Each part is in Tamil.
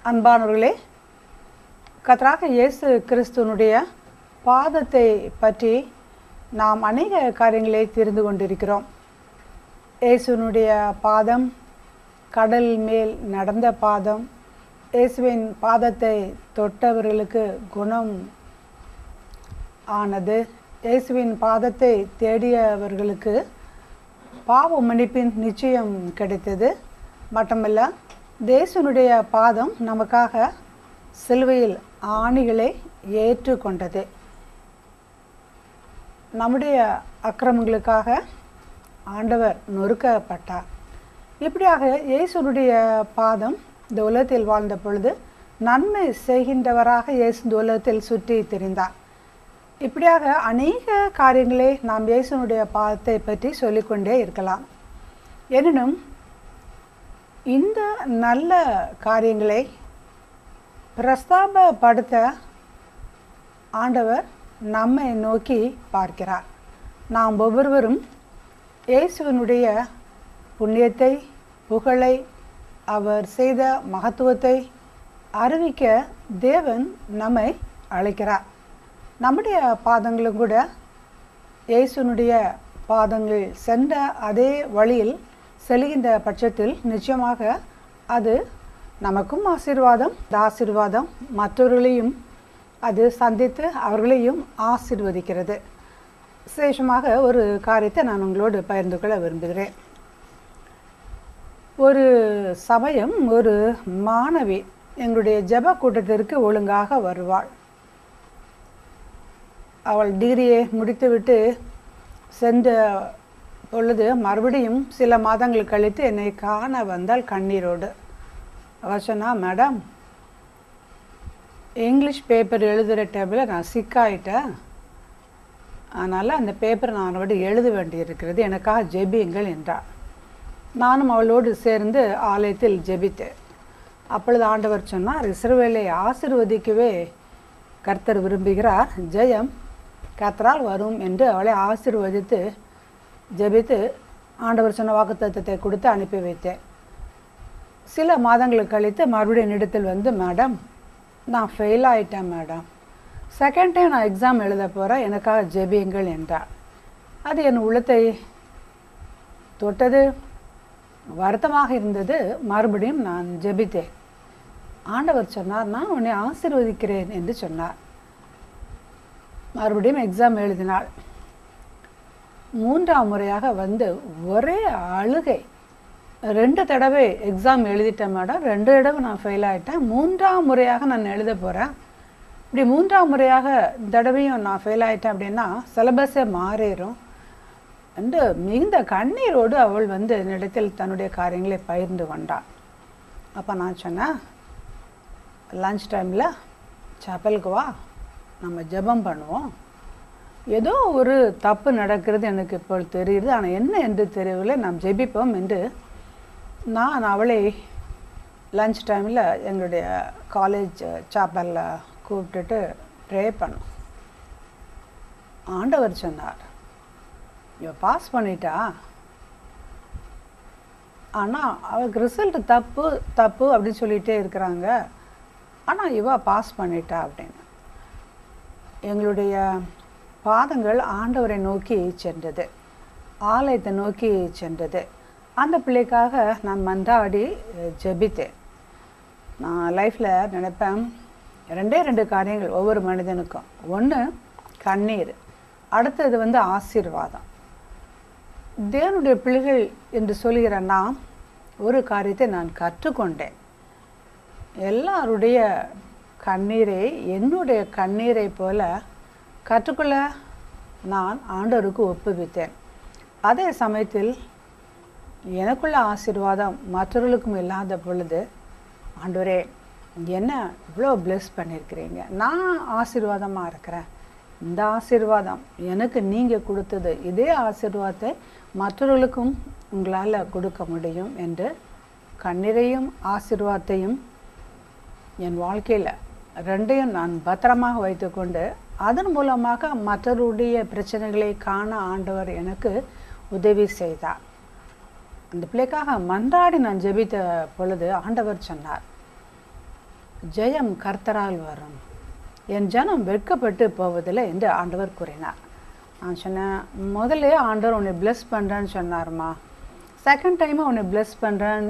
அன்பானவர்களே, கர்த்தராகிய இயேசு கிறிஸ்துவனுடைய பாதத்தை பற்றி நாம் அநேக காரியங்களை தெரிந்து கொண்டிருக்கிறோம். இயேசுனுடைய பாதம் கடல் மேல் நடந்த பாதம், இயேசுவின் பாதத்தை தொட்டவர்களுக்கு குணம் ஆனது, இயேசுவின் பாதத்தை தேடியவர்களுக்கு பாவ மன்னிப்பின் நிச்சயம் கிடைத்தது. மட்டுமல்ல, இயேசுனுடைய பாதம் நமக்காக சிலுவையில் ஆணிகளை ஏற்றுக்கொண்டது. நம்முடைய அக்கிரமங்களுக்காக ஆண்டவர் நொறுக்கப்பட்டார். இப்படியாக இயேசுனுடைய பாதம் இந்த உலகத்தில் வாழ்ந்த பொழுது நன்மை செய்கின்றவராக இயேசு இந்த உலகத்தில் சுற்றி திரிந்தார். இப்படியாக அநேக காரியங்களை நாம் இயேசுனுடைய பாதத்தை பற்றி சொல்லிக்கொண்டே இருக்கலாம். எனினும் இந்த நல்ல காரியங்களை பிரஸ்தாபப்படுத்த ஆண்டவர் நம்மை நோக்கி பார்க்கிறார். நாம் ஒவ்வொருவரும் இயேசுவினுடைய புண்ணியத்தை, புகழை, அவர் செய்த மகத்துவத்தை அறிவிக்க தேவன் நம்மை அழைக்கிறார். நம்முடைய பாதங்களும் கூட இயேசுனுடைய பாதங்கள் சென்ற அதே வழியில் செல்கின்ற பட்சத்தில் நிச்சயமாக அது நமக்கும் ஆசீர்வாதம். இந்த ஆசீர்வாதம் மற்றவர்களையும் அது சந்தித்து அவர்களையும் ஆசீர்வதிக்கிறது. விசேஷமாக ஒரு காரியத்தை நான் உங்களோடு பகிர்ந்து கொள்ள விரும்புகிறேன். ஒரு சமயம் ஒரு மாணவி எங்களுடைய ஜெப கூட்டத்திற்கு ஒழுங்காக வருவாள். அவள் டிகிரியை முடித்துவிட்டு சென்ற பொழுது மறுபடியும் சில மாதங்கள் கழித்து என்னை காண வந்தால் கண்ணீரோடு. அவள் சொன்னா, மேடம், இங்கிலீஷ் பேப்பர் எழுதுகிற டைமில் நான் சிக்காயிட்டேன், அதனால் அந்த பேப்பரை நான் அவளோடு எழுத வேண்டியிருக்கிறது, எனக்காக ஜெபியுங்கள் என்றாள். நானும் அவளோடு சேர்ந்து ஆலயத்தில் ஜெபித்தேன். அப்பொழுது ஆண்டவர் சொன்னார், இஸ்ரவேலை ஆசீர்வதிக்கவே கர்த்தர் விரும்புகிறார், ஜெயம் கர்த்தரால் வரும் என்று அவளை ஆசீர்வதித்து ஜெபித்து ஆண்டவர் சொன்ன வாக்குத்தத்தத்தை கொடுத்து அனுப்பி வைத்தேன். சில மாதங்களுக்கு கழித்து மறுபடியும் என்னிடத்தில் வந்து, மேடம், நான் ஃபெயில் ஆகிட்டேன் மேடம், செகண்ட் டைம் நான் எக்ஸாம் எழுத போகிறேன், எனக்காக ஜெபியுங்கள் என்றார். அது என் உள்ளத்தை தொட்டது, வருத்தமாக இருந்தது. மறுபடியும் நான் ஜெபித்தேன். ஆண்டவர் சொன்னார், நான் உன்னை ஆசீர்வதிக்கிறேன் என்று சொன்னார். மறுபடியும் எக்ஸாம் எழுதினாள். மூன்றாம் முறையாக வந்து ஒரே அழுகை. 2 தடவை எக்ஸாம் எழுதிட்டேன் மேடம், 2 தடவை நான் ஃபெயில் ஆகிட்டேன், 3ஆம் முறையாக நான் எழுத போகிறேன், இப்படி 3ஆம் முறையாக தடவையும் நான் ஃபெயில் ஆகிட்டேன் அப்படின்னா சிலபஸே மாறிடும் என்று மிகுந்த கண்ணீரோடு அவள் வந்து என்னிடத்தில் தன்னுடைய காரியங்களை பகிர்ந்து கொண்டாள். அப்போ நான் சொன்னேன், லன்ச் டைமில் சப்பலுக்கு வா, நம்ம ஜெபம் பண்ணுவோம். ஏதோ ஒரு தப்பு நடக்கிறது எனக்கு இப்போ தெரியுது, ஆனால் என்ன என்று தெரியவில்லை, நாம் ஜெபிப்போம் என்று நான் அவளை லன்ச் டைமில் எங்களுடைய காலேஜ் சாப்பலில் கூப்பிட்டுட்டு ப்ரே பண்ணோம். ஆண்டவர் சொன்னார், இவ பாஸ் பண்ணிட்டா, ஆனால் அவளுக்கு ரிசல்ட் தப்பு தப்பு அப்படின்னு சொல்லிகிட்டே இருக்கிறாங்க, ஆனால் இவ பாஸ் பண்ணிட்டா அப்படின்னு. எங்களுடைய பாதங்கள் ஆண்டவரை நோக்கி சென்றது, ஆலயத்தை நோக்கி சென்றது. அந்த பிள்ளைக்காக நான் மன்றாடி ஜெபித்தேன். நான் லைஃப்பில் நினைப்பேன், 2 காரியங்கள் ஒவ்வொரு மனிதனுக்கும். ஒன்று கண்ணீர், அடுத்தது வந்து ஆசீர்வாதம். தேவனுடைய பிள்ளைகள் என்று சொல்கிற நான் ஒரு காரியத்தை நான் கற்றுக்கொண்டேன். எல்லாருடைய கண்ணீரை என்னுடைய கண்ணீரை போல கற்றுக்கொள்ள நான் ஆண்டவருக்கு ஒப்புவித்தேன். அதே சமயத்தில் எனக்குள்ள ஆசீர்வாதம் மற்றவர்களுக்கும் இல்லாத பொழுது, ஆண்டவரே என்ன இவ்வளோ பிளெஸ் பண்ணியிருக்கிறீங்க, நான் ஆசீர்வாதமாக இருக்கிறேன், இந்த ஆசீர்வாதம் எனக்கு நீங்கள் கொடுத்தது, இதே ஆசீர்வாதத்தை மற்றவர்களுக்கும் உங்களால் கொடுக்க முடியும் என்று கண்ணீரையும் ஆசீர்வாதத்தையும் என் வாழ்க்கையில் 2ஐயும் நான் பத்திரமாக வைத்துக்கொண்டு அதன் மூலமாக மற்றவருடைய பிரச்சனைகளை காண ஆண்டவர் எனக்கு உதவி செய்தார். அந்த பிள்ளைக்காக மன்றாடி நான் ஜெபித்த பொழுது ஆண்டவர் சொன்னார், ஜெயம் கர்த்தரால் வரும், என் ஜனம் வெட்கப்பட்டு போவதில்லை என்று ஆண்டவர் கூறினார். நான் சொன்னேன், முதல்ல ஆண்டவர் உன்னை பிளஸ் பண்ணுறேன்னு சொன்னார்மா, செகண்ட் டைமும் உன்னை பிளஸ் பண்ணுறேன்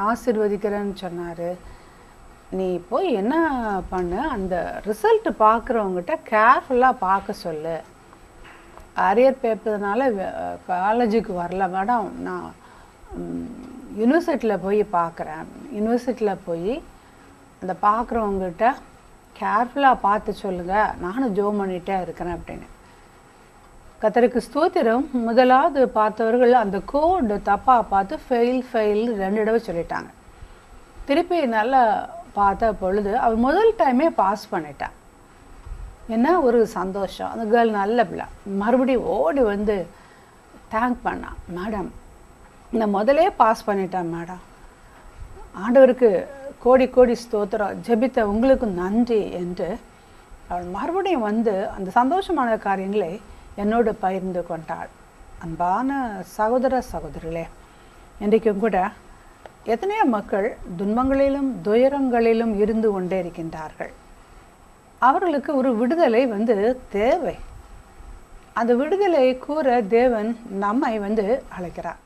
ஆசீர்வதிக்கிறேன்னு சொன்னார். நீ போய் என்ன பண்ணு, அந்த ரிசல்ட் பார்க்குறவங்ககிட்ட கேர்ஃபுல்லாக பார்க்க சொல்லு. அரியர் பேப்பர்னால காலேஜுக்கு வரல மேடம், நான் யூனிவர்சிட்டியில் போய் பார்க்குறேன், யூனிவர்சிட்டியில் போய் அந்த பார்க்குறவங்ககிட்ட கேர்ஃபுல்லாக பார்த்து சொல்லுங்கள், நானும் ஜோம் பண்ணிகிட்டே இருக்கிறேன் அப்படின்னு. கர்த்தருக்கு ஸ்தோத்திரம். முதலாவது பார்த்தவர்கள் அந்த கோடு தப்பாக பார்த்து ஃபெயில் 2 தடவை சொல்லிட்டாங்க. திருப்பி நல்லா பார்த்த பொழுது அவள் முதல் டைமே பாஸ் பண்ணிட்டான். என்ன ஒரு சந்தோஷம். அந்த கேர்ள் நல்ல பிள்ளை. மறுபடியும் ஓடி வந்து தேங்க் பண்ணான், மேடம் நான் முதலே பாஸ் பண்ணிட்டேன் மேடம், ஆண்டவருக்கு கோடி கோடி ஸ்தோத்திரம், ஜெபித்த உங்களுக்கு நன்றி என்று அவள் மறுபடியும் வந்து அந்த சந்தோஷமான காரியங்களை என்னோடு பகிர்ந்து கொண்டாள். அன்பான சகோதர சகோதரிகளே, இன்றைக்கும் கூட எத்தனையோ மக்கள் துன்பங்களிலும் துயரங்களிலும் இருந்து கொண்டே இருக்கின்றார்கள். அவர்களுக்கு ஒரு விடுதலை தேவை. அந்த விடுதலை கூற தேவன் நம்மை அழைக்கிறார்.